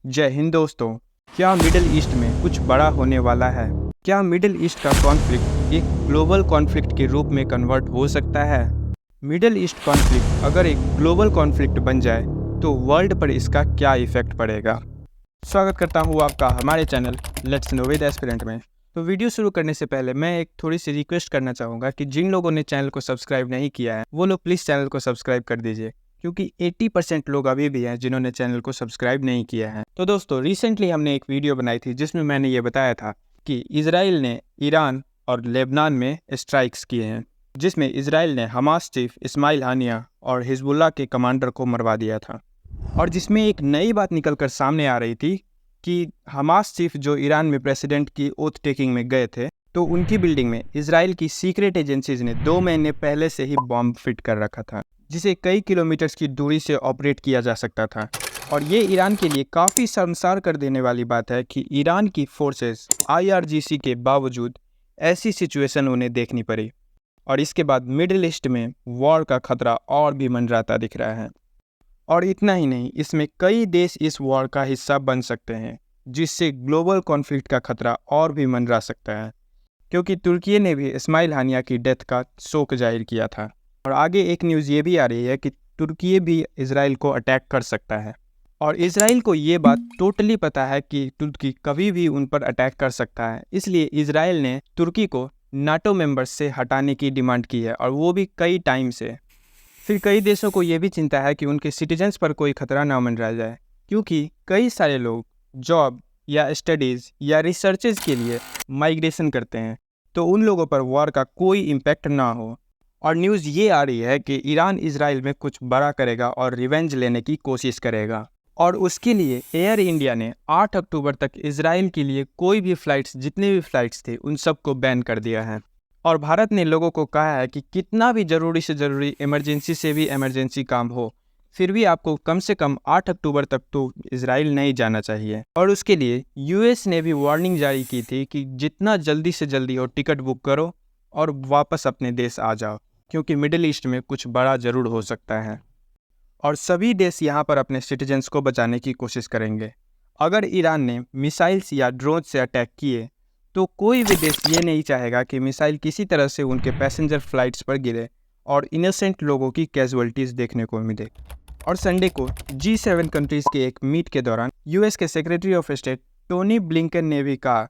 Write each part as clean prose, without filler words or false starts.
जय हिंद दोस्तों। क्या मिडिल ईस्ट में कुछ बड़ा होने वाला है? क्या मिडिल ईस्ट का कॉन्फ्लिक्ट एक ग्लोबल कॉन्फ्लिक्ट के रूप में कन्वर्ट हो सकता है? मिडिल ईस्ट कॉन्फ्लिक्ट अगर एक ग्लोबल कॉन्फ्लिक्ट बन जाए तो वर्ल्ड पर इसका क्या इफेक्ट पड़ेगा? स्वागत करता हूँ आपका हमारे channel let's know with aspirant में। तो वीडियो शुरू करने से पहले मैं एक थोड़ी सी रिक्वेस्ट करना चाहूँगा कि जिन लोगों ने चैनल को सब्सक्राइब नहीं किया है वो लोग प्लीज़ चैनल को सब्सक्राइब कर दीजिए, क्योंकि 80% लोग अभी भी हैं जिन्होंने चैनल को सब्सक्राइब नहीं किया है। तो दोस्तों, रिसेंटली हमने एक वीडियो बनाई थी जिसमें मैंने ये बताया था कि इजराइल ने ईरान और लेबनान में स्ट्राइक्स किए हैं, जिसमें इजराइल ने हमास चीफ इस्माइल हानिया और हिजबुल्लाह के कमांडर को मरवा दिया था। और जिसमें एक नई बात निकल कर सामने आ रही थी कि हमास चीफ जो ईरान में प्रेसिडेंट की ओथ टेकिंग में गए थे, तो उनकी बिल्डिंग में इजराइल की सीक्रेट एजेंसीज ने 2 महीने पहले से ही बॉम्ब फिट कर रखा था, जिसे कई किलोमीटर्स की दूरी से ऑपरेट किया जा सकता था। और ये ईरान के लिए काफ़ी शर्मसार कर देने वाली बात है कि ईरान की फोर्सेस IRGC के बावजूद ऐसी सिचुएशन उन्हें देखनी पड़ी। और इसके बाद मिडिल ईस्ट में वॉर का खतरा और भी मंडराता दिख रहा है। और इतना ही नहीं, इसमें कई देश इस वॉर का हिस्सा बन सकते हैं, जिससे ग्लोबल कॉन्फ्लिक्ट का खतरा और भी मंडरा सकता है, क्योंकि तुर्की ने भी इस्माइल हानिया की डेथ का शोक जाहिर किया था। और आगे एक न्यूज़ ये भी आ रही है कि तुर्की भी इजराइल को अटैक कर सकता है। और इजराइल को ये बात टोटली पता है कि तुर्की कभी भी उन पर अटैक कर सकता है, इसलिए इजराइल ने तुर्की को नाटो मेंबर्स से हटाने की डिमांड की है, और वो भी कई टाइम से। फिर कई देशों को ये भी चिंता है कि उनके सिटीजन्स पर कोई खतरा ना मंडरा जाए, क्योंकि कई सारे लोग जॉब या स्टडीज़ या रिसर्चेज के लिए माइग्रेशन करते हैं, तो उन लोगों पर वॉर का कोई इम्पैक्ट ना हो। और न्यूज़ ये आ रही है कि ईरान इजराइल में कुछ बड़ा करेगा और रिवेंज लेने की कोशिश करेगा, और उसके लिए एयर इंडिया ने 8 अक्टूबर तक इजराइल के लिए कोई भी फ़्लाइट्स, जितने भी फ़्लाइट्स थे उन सबको बैन कर दिया है। और भारत ने लोगों को कहा है कि कितना भी ज़रूरी से ज़रूरी, इमरजेंसी से भी इमरजेंसी काम हो, फिर भी आपको कम से कम 8 अक्टूबर तक तो इजराइल नहीं जाना चाहिए। और उसके लिए US ने भी वार्निंग जारी की थी कि जितना जल्दी से जल्दी हो टिकट बुक करो और वापस अपने देश आ जाओ, क्योंकि मिडिल ईस्ट में कुछ बड़ा ज़रूर हो सकता है। और सभी देश यहाँ पर अपने सिटीजन्स को बचाने की कोशिश करेंगे। अगर ईरान ने मिसाइल्स या ड्रोन से अटैक किए तो कोई भी देश ये नहीं चाहेगा कि मिसाइल किसी तरह से उनके पैसेंजर फ्लाइट्स पर गिरे और इनोसेंट लोगों की कैजुअलिटीज़ देखने को मिले। और संडे को G7 कंट्रीज़ के एक मीट के दौरान US के secretary of state Tony Blinken ने भी कहा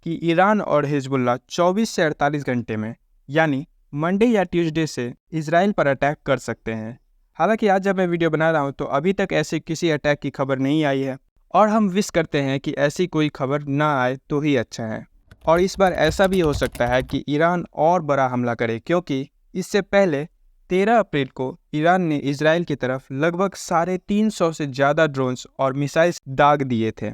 कि ईरान और हिजबुल्लाह 24 से 48 घंटे में, यानी मंडे या ट्यूसडे से इजराइल पर अटैक कर सकते हैं। हालांकि आज जब मैं वीडियो बना रहा हूं तो अभी तक ऐसे किसी अटैक की खबर नहीं आई है, और हम विश करते हैं कि ऐसी कोई खबर ना आए तो ही अच्छा है। और इस बार ऐसा भी हो सकता है कि ईरान और बड़ा हमला करे, क्योंकि इससे पहले 13 अप्रैल को ईरान ने इजराइल की तरफ लगभग 350 से ज़्यादा ड्रोन्स और मिसाइल्स दाग दिए थे।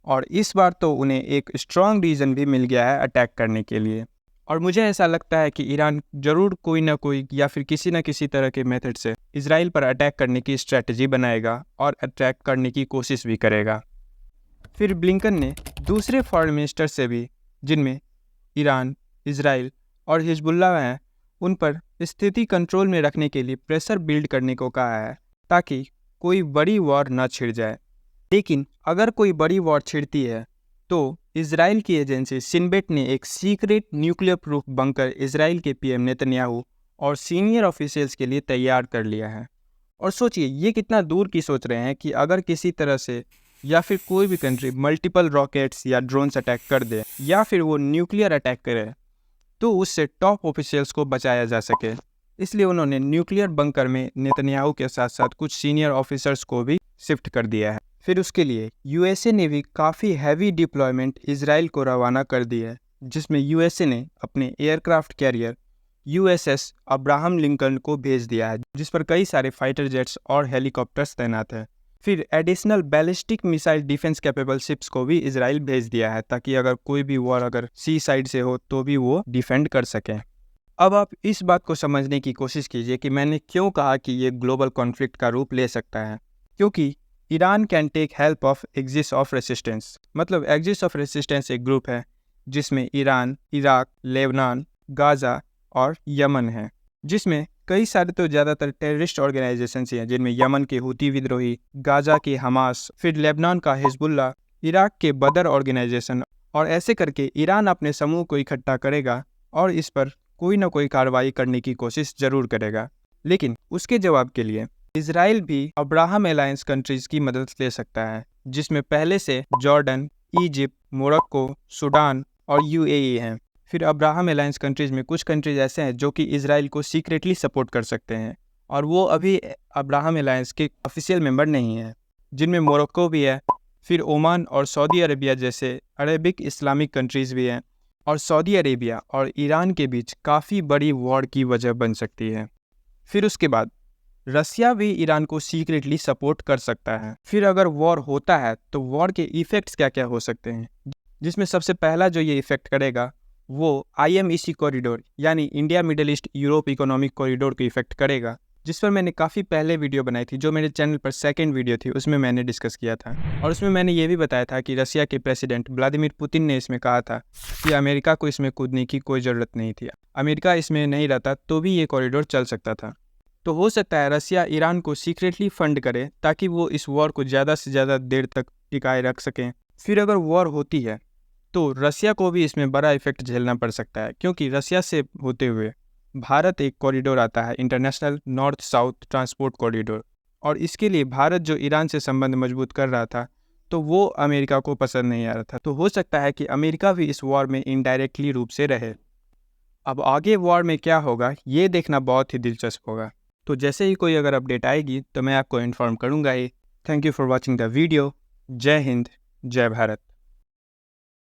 और इस बार तो उन्हें एक स्ट्रॉन्ग रीज़न भी मिल गया है अटैक करने के लिए। और मुझे ऐसा लगता है कि ईरान ज़रूर कोई ना कोई या फिर किसी न किसी तरह के मेथड से इजराइल पर अटैक करने की स्ट्रैटेजी बनाएगा और अटैक करने की कोशिश भी करेगा। फिर ब्लिंकन ने दूसरे फॉरेन मिनिस्टर से भी, जिनमें ईरान, इजराइल और हिजबुल्लाह हैं, उन पर स्थिति कंट्रोल में रखने के लिए प्रेशर बिल्ड करने को कहा है, ताकि कोई बड़ी वॉर न छिड़ जाए। लेकिन अगर कोई बड़ी वॉर छिड़ती है तो इजराइल की एजेंसी सिनबेट ने एक secret nuclear proof bunker Israel के PM नेतन्याहू और सीनियर ऑफिशियल्स के लिए तैयार कर लिया है। और सोचिए, ये कितना दूर की सोच रहे हैं कि अगर किसी तरह से या फिर कोई भी कंट्री मल्टीपल रॉकेट्स या ड्रोन्स अटैक कर दे या फिर वो न्यूक्लियर अटैक करे, तो उससे टॉप ऑफिशियल्स को बचाया जा सके। इसलिए उन्होंने न्यूक्लियर बंकर में नेतन्याहू के साथ साथ कुछ सीनियर ऑफिसर्स को भी शिफ्ट कर दिया है। फिर उसके लिए USA ने भी काफ़ी हैवी डिप्लॉयमेंट इजराइल को रवाना कर दी है, जिसमें USA ने अपने aircraft carrier USS Abraham Lincoln को भेज दिया है, जिस पर कई सारे फाइटर जेट्स और हेलीकॉप्टर्स तैनात हैं। फिर additional ballistic missile defence capable ships को भी इजराइल भेज दिया है, ताकि अगर कोई भी वॉर अगर सी साइड से हो तो भी वो डिफेंड कर सकें। अब आप इस बात को समझने की कोशिश कीजिए कि मैंने क्यों कहा कि ये ग्लोबल कॉन्फ्लिक्ट का रूप ले सकता है। क्योंकि Iran can take help of axis of resistance. मतलब एक्सिस ऑफ रेसिस्टेंस एक ग्रुप है जिसमें ईरान, इराक, लेबनान, गाज़ा और यमन है, जिसमें कई सारे तो ज़्यादातर टेररिस्ट ऑर्गेनाइजेशन हैं, जिनमें यमन के हूती विद्रोही, गाजा के हमास, फिर लेबनान का हिजबुल्ला, इराक के बदर ऑर्गेनाइजेशन। और ऐसे करके ईरान अपने समूह को इकट्ठा करेगा और इस पर कोई ना कोई कार्रवाई करने की कोशिश जरूर करेगा। लेकिन उसके जवाब के लिए इजराइल भी अब्राहम अलायंस कंट्रीज की मदद ले सकता है, जिसमें पहले से जॉर्डन, इजिप्ट, मोरक्को, सूडान और यूएई हैं। फिर अब्राहम अलायंस कंट्रीज में कुछ कंट्रीज ऐसे हैं जो कि इजराइल को सीक्रेटली सपोर्ट कर सकते हैं, और वो अभी अब्राहम अलायंस के ऑफिशियल मेंबर नहीं हैं, जिनमें मोरक्को भी है। फिर ओमान और सऊदी अरेबिया जैसे अरेबिक इस्लामिक कंट्रीज़ भी हैं, और सऊदी अरेबिया और ईरान के बीच काफ़ी बड़ी वॉर की वजह बन सकती है। फिर उसके बाद रसिया भी ईरान को सीक्रेटली सपोर्ट कर सकता है। फिर अगर वॉर होता है तो वॉर के इफ़ेक्ट्स क्या क्या हो सकते हैं, जिसमें सबसे पहला जो ये इफ़ेक्ट करेगा वो IMEC कॉरिडोर यानी India middle east Europe economic corridor को इफ़ेक्ट करेगा, जिस पर मैंने काफ़ी पहले वीडियो बनाई थी, जो मेरे चैनल पर सेकंड वीडियो थी, उसमें मैंने डिस्कस किया था। और उसमें मैंने ये भी बताया था कि रसिया के प्रेसिडेंट व्लादिमीर पुतिन ने इसमें कहा था कि अमेरिका को इसमें कूदने की कोई ज़रूरत नहीं थी, अमेरिका इसमें नहीं रहता तो भी ये कॉरिडोर चल सकता था। तो हो सकता है रसिया ईरान को सीक्रेटली फंड करे ताकि वो इस वॉर को ज़्यादा से ज़्यादा देर तक टिकाए रख सकें। फिर अगर वॉर होती है तो रसिया को भी इसमें बड़ा इफेक्ट झेलना पड़ सकता है, क्योंकि रसिया से होते हुए भारत एक कॉरिडोर आता है, international north south transport corridor, और इसके लिए भारत जो ईरान से संबंध मजबूत कर रहा था तो वो अमेरिका को पसंद नहीं आ रहा था। तो हो सकता है कि अमेरिका भी इस वॉर में इनडायरेक्टली रूप से रहे। अब आगे वॉर में क्या होगा ये देखना बहुत ही दिलचस्प होगा। तो जैसे ही कोई अगर अपडेट आएगी तो मैं आपको इन्फॉर्म करूँगा ही। Thank you for watching the video. जय हिंद, जय भारत।